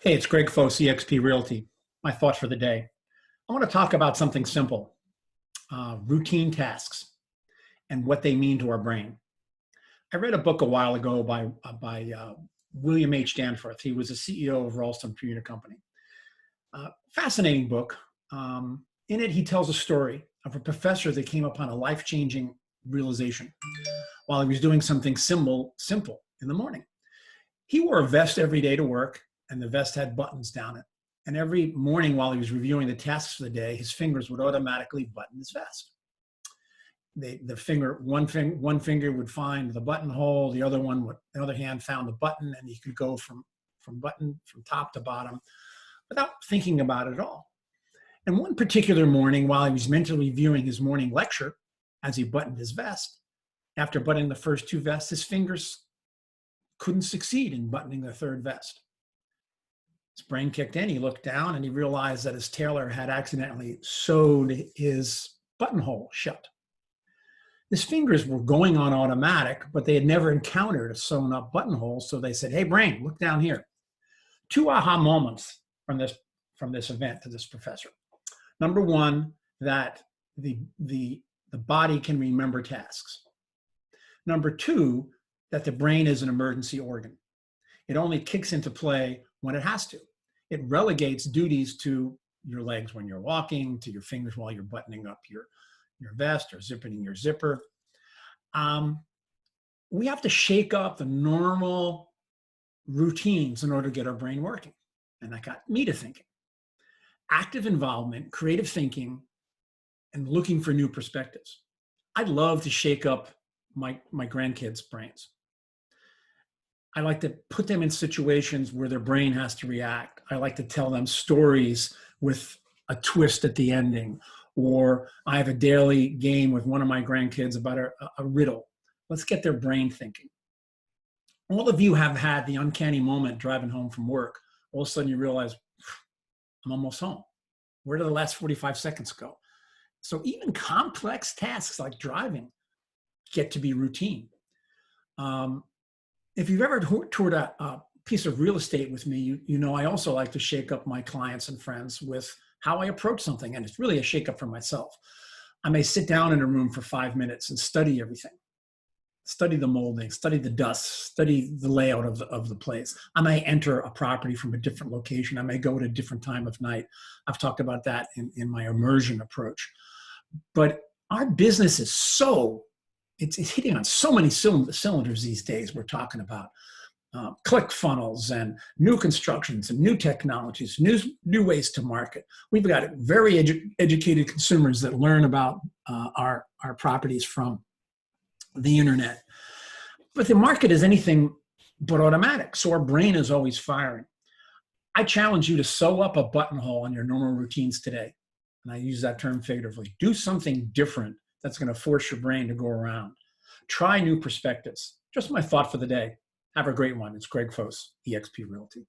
Hey, it's Greg Foss, eXp Realty. My thought for the day. I want to talk about something simple, routine tasks and what they mean to our brain. I read a book a while ago by William H. Danforth. He was the CEO of Ralston Computer Company. Fascinating book. In it, he tells a story of a professor that came upon a life-changing realization while he was doing something simple in the morning. He wore a vest every day to work, and the vest had buttons down it. And every morning while he was reviewing the tasks for the day, his fingers would automatically button his vest. One finger would find the buttonhole, the other hand found the button, and he could go from top to bottom without thinking about it at all. And one particular morning, while he was mentally reviewing his morning lecture, as he buttoned his vest, after buttoning the first two vests, his fingers couldn't succeed in buttoning the third vest. His brain kicked in, he looked down, and he realized that his tailor had accidentally sewed his buttonhole shut. His fingers were going on automatic, but they had never encountered a sewn up buttonhole, so they said, "Hey, brain, look down here." Two aha moments from this event to this professor. Number one, that the body can remember tasks. Number two, that the brain is an emergency organ. It only kicks into play when it has to. It relegates duties to your legs when you're walking, to your fingers while you're buttoning up your vest or zipping your zipper. We have to shake up the normal routines in order to get our brain working. And that got me to thinking. Active involvement, creative thinking, and looking for new perspectives. I'd love to shake up my grandkids' brains. I like to put them in situations where their brain has to react. I like to tell them stories with a twist at the ending. Or I have a daily game with one of my grandkids about a riddle. Let's get their brain thinking. All of you have had the uncanny moment driving home from work. All of a sudden you realize, I'm almost home. Where did the last 45 seconds go? So even complex tasks like driving get to be routine. If you've ever toured a piece of real estate with me, you know I also like to shake up my clients and friends with how I approach something, and it's really a shake up for myself. I may sit down in a room for 5 minutes and study everything. Study the molding, study the dust, study the layout of the place. I may enter a property from a different location. I may go at a different time of night. I've talked about that in my immersion approach. But our business is it's hitting on so many cylinders these days. We're talking about ClickFunnels and new constructions and new technologies, new ways to market. We've got very educated consumers that learn about our properties from the internet. But the market is anything but automatic, so our brain is always firing. I challenge you to sew up a buttonhole on your normal routines today. And I use that term figuratively. Do something different that's going to force your brain to go around. Try new perspectives. Just my thought for the day. Have a great one. It's Greg Foss, eXp Realty.